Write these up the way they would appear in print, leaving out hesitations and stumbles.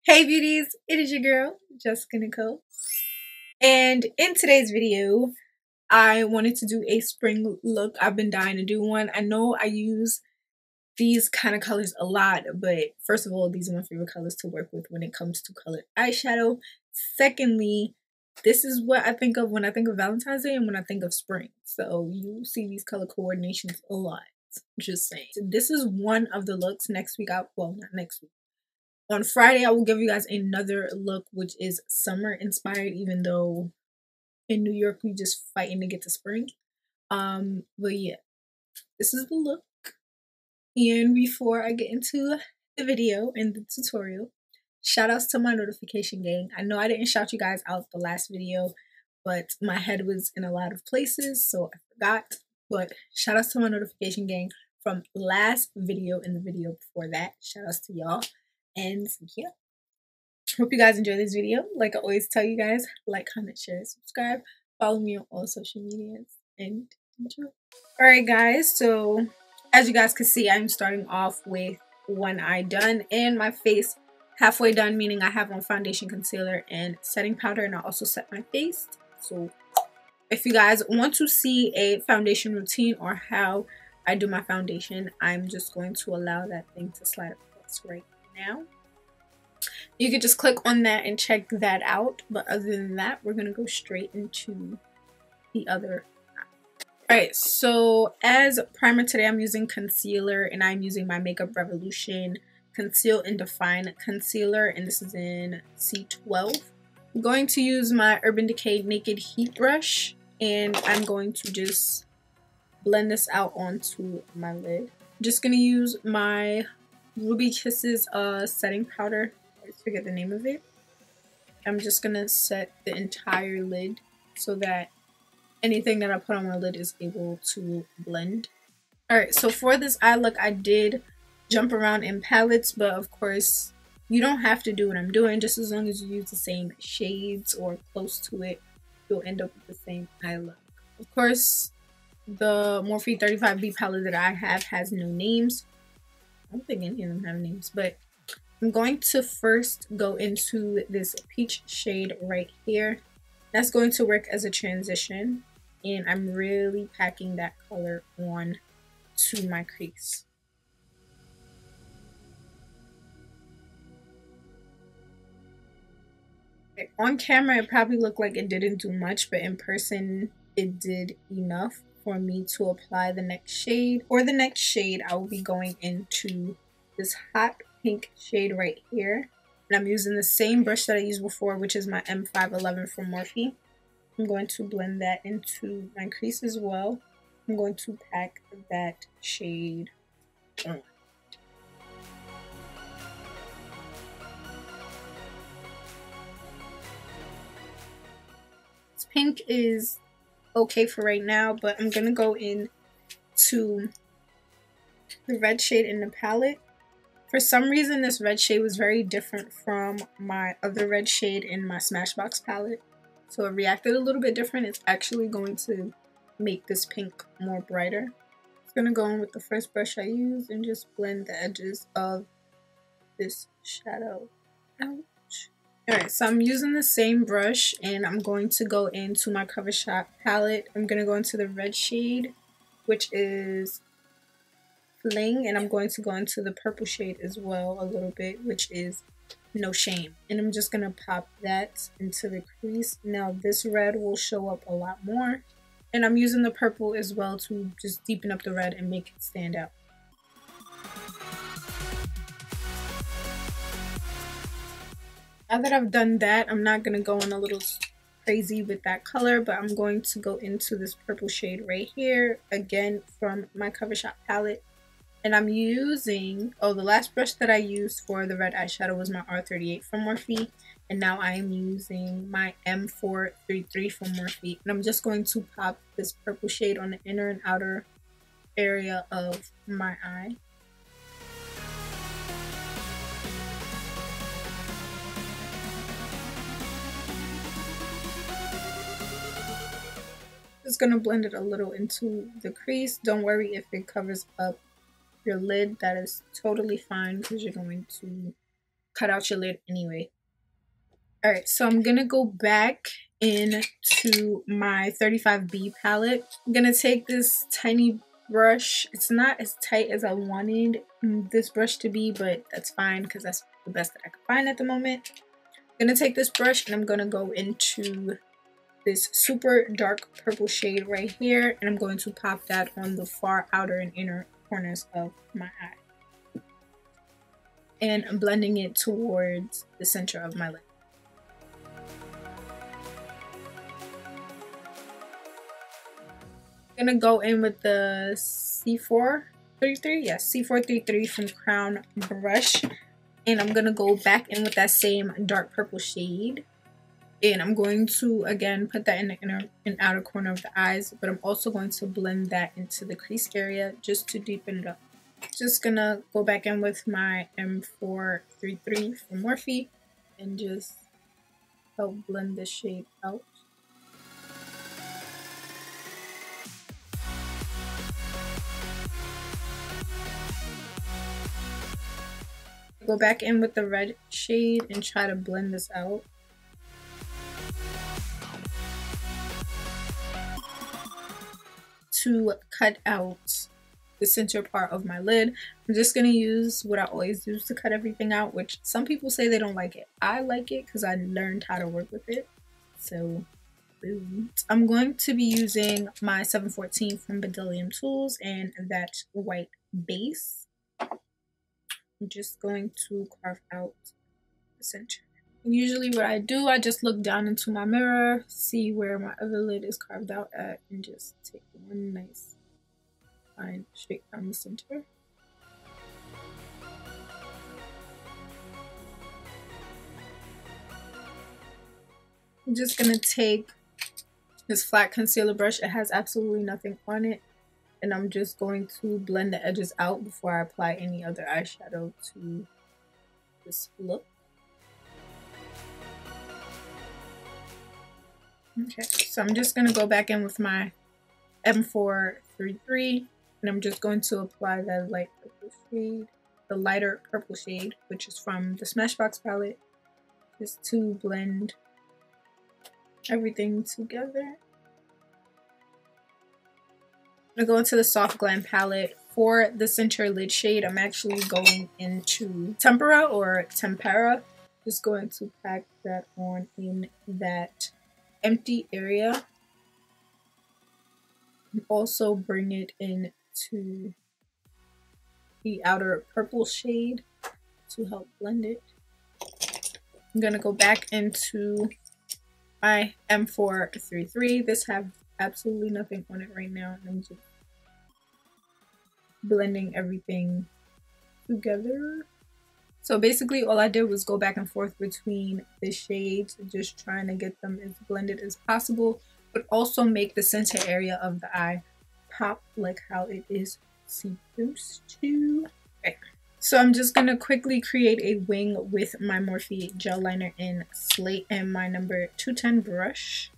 Hey beauties, it is your girl, Jessica Nicole. And in today's video, I wanted to do a spring look. I've been dying to do one. I know I use these kind of colors a lot, but first of all, these are my favorite colors to work with when it comes to colored eyeshadow. Secondly, this is what I think of when I think of Valentine's Day and when I think of spring. So you see these color coordinations a lot. Just saying. So this is one of the looks. Next week, well, not next week. On Friday, I will give you guys another look, which is summer inspired, even though in New York, we just fighting to get to spring. But yeah, this is the look. And before I get into the video and the tutorial, shout outs to my notification gang. I know I didn't shout you guys out the last video, but my head was in a lot of places, so I forgot. But shout outs to my notification gang from last video and the video before that. Shout outs to y'all. And yeah, hope you guys enjoy this video. Like I always tell you guys, like, comment, share, subscribe, follow me on all social medias, and enjoy. Alright guys, so as you guys can see, I'm starting off with one eye done and my face halfway done, meaning I have on foundation, concealer, and setting powder, and I also set my face. So if you guys want to see a foundation routine or how I do my foundation, I'm just going to allow that thing to slide across right now. You could just click on that and check that out, but other than that, we're gonna go straight into the other eye. Alright, so as primer today, I'm using concealer, and I'm using my Makeup Revolution Conceal and Define concealer, and this is in C12. I'm going to use my Urban Decay Naked Heat Brush, and I'm going to just blend this out onto my lid. I'm just gonna use my Ruby Kisses setting powder. I forget the name of it. I'm just gonna set the entire lid so that anything that I put on my lid is able to blend. Alright, so for this eye look, I did jump around in palettes, but of course you don't have to do what I'm doing. Just as long as you use the same shades or close to it, you'll end up with the same eye look. Of course, the Morphe 35B palette that I have has no names. I don't think any of them have names, but I'm going to first go into this peach shade right here. That's going to work as a transition, and I'm really packing that color on to my crease. Okay, on camera, it probably looked like it didn't do much, but in person, it did enough for me to apply the next shade. For the next shade, I will be going into this hot pink shade right here, and I'm using the same brush that I used before, which is my M511 from Morphe. I'm going to blend that into my crease as well. I'm going to pack that shade on. This pink is okay for right now, but I'm gonna go in to the red shade in the palette. For some reason, this red shade was very different from my other red shade in my Smashbox palette, so it reacted a little bit different. It's actually going to make this pink more brighter. I'm gonna go in with the first brush I used and just blend the edges of this shadow out. Alright, so I'm using the same brush, and I'm going to go into my CoverShot palette. I'm going to go into the red shade, which is Fling, and I'm going to go into the purple shade as well a little bit, which is No Shame. And I'm just going to pop that into the crease. Now this red will show up a lot more, and I'm using the purple as well to just deepen up the red and make it stand out. Now that I've done that, I'm not going to go in a little crazy with that color, but I'm going to go into this purple shade right here, again from my CoverShot palette. And I'm using, the last brush that I used for the red eyeshadow was my R38 from Morphe. And now I am using my M433 from Morphe. And I'm just going to pop this purple shade on the inner and outer area of my eye. Just gonna blend it a little into the crease. Don't worry if it covers up your lid, that is totally fine because you're going to cut out your lid anyway. Alright, so I'm gonna go back into my 35B palette. I'm gonna take this tiny brush. It's not as tight as I wanted this brush to be, but that's fine because that's the best that I can find at the moment. I'm gonna take this brush and I'm gonna go into this super dark purple shade right here, and I'm going to pop that on the far outer and inner corners of my eye. And I'm blending it towards the center of my lid. I'm gonna go in with the C433, yes, C433 from Crown brush, and I'm gonna go back in with that same dark purple shade, and I'm going to again put that in the inner and outer corner of the eyes, but I'm also going to blend that into the crease area just to deepen it up. Just gonna go back in with my M433 from Morphe and just help blend this shade out. Go back in with the red shade and try to blend this out. To cut out the center part of my lid, I'm just going to use what I always use to cut everything out, which some people say they don't like it. I like it because I learned how to work with it. So boom. I'm going to be using my 714 from Bedillium Tools and that white base. I'm just going to carve out the center. And usually what I do, I just look down into my mirror, see where my other lid is carved out at, and just take one nice line straight down the center. I'm just going to take this flat concealer brush. It has absolutely nothing on it. And I'm just going to blend the edges out before I apply any other eyeshadow to this look. Okay, so I'm just going to go back in with my M433 and I'm just going to apply that light purple shade, the lighter purple shade, which is from the Smashbox palette, just to blend everything together. I'm going to go into the Soft Glam palette. For the center lid shade, I'm actually going into Tempera or Tempera. Just going to pack that on in that empty area. And also bring it into the outer purple shade to help blend it. I'm going to go back into my M433. This has absolutely nothing on it right now. And I'm just blending everything together. So basically all I did was go back and forth between the shades, just trying to get them as blended as possible, but also make the center area of the eye pop like how it is supposed to. Okay. So I'm just gonna quickly create a wing with my Morphe gel liner in Slate and my number 210 brush.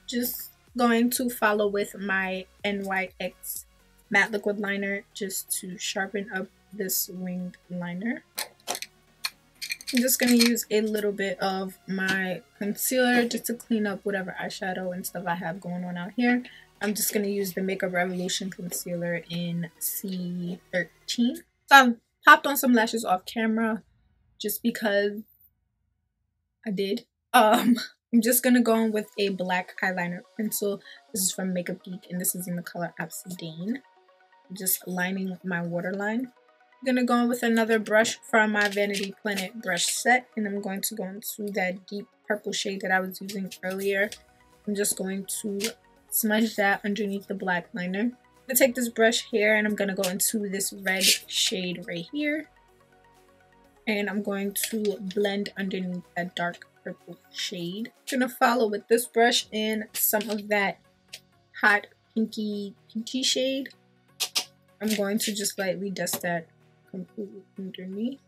Just going to follow with my NYX matte liquid liner just to sharpen up this winged liner. I'm just going to use a little bit of my concealer just to clean up whatever eyeshadow and stuff I have going on out here. I'm just going to use the Makeup Revolution concealer in C13. So I've popped on some lashes off camera just because I did. I'm just going to go in with a black eyeliner pencil. This is from Makeup Geek and this is in the color Obsidian. Just lining my waterline. I'm going to go in with another brush from my Vanity Planet brush set, and I'm going to go into that deep purple shade that I was using earlier. I'm just going to smudge that underneath the black liner. I'm going to take this brush here and I'm going to go into this red shade right here. And I'm going to blend underneath that dark purple shade. I'm going to follow with this brush in some of that hot pinky peachy shade. I'm going to just lightly dust that completely underneath.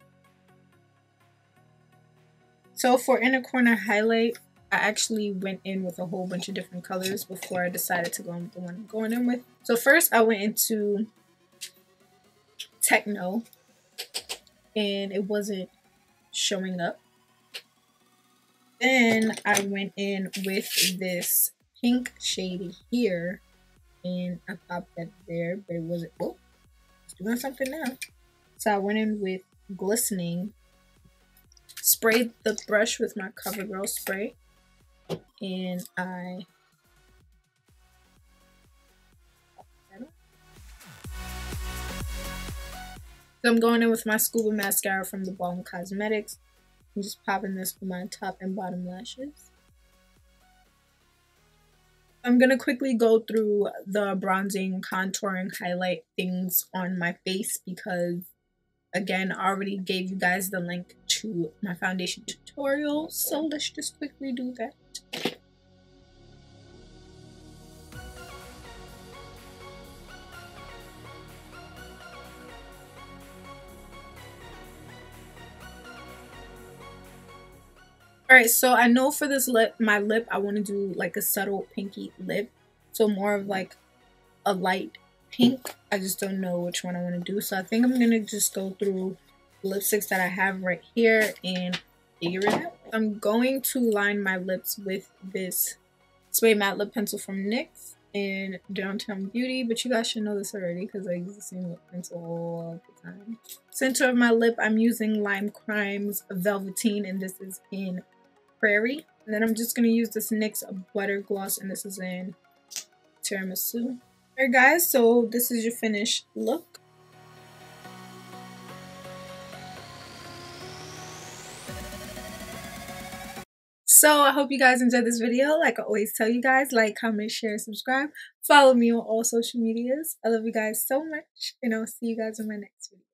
So for inner corner highlight, I actually went in with a whole bunch of different colors before I decided to go in with the one I'm going in with. So first I went into Techno, and it wasn't showing up. Then I went in with this pink shade here, and I popped that there, but it wasn't. Oh, it's doing something now. So I went in with glistening, sprayed the brush with my CoverGirl spray, and so I'm going in with my Scuba mascara from the Balm Cosmetics. I'm just popping this for my top and bottom lashes. I'm going to quickly go through the bronzing, contouring, highlight things on my face because, again, I already gave you guys the link to my foundation tutorial. So let's just quickly do that. Alright, so I know for this lip, my lip, I want to do like a subtle pinky lip. So more of like a light pink. I just don't know which one I want to do. So I think I'm going to just go through lipsticks that I have right here and figure it out. I'm going to line my lips with this Spray Matte Lip Pencil from NYX in Downtown Beauty. But you guys should know this already because I use the same lip pencil all the time. Center of my lip, I'm using Lime Crime's Velveteen, and this is in Prairie. And then I'm just going to use this NYX Butter Gloss, and this is in Tiramisu. Alright guys, so this is your finished look. So I hope you guys enjoyed this video. Like I always tell you guys, like, comment, share, subscribe. Follow me on all social medias. I love you guys so much, and I'll see you guys in my next video.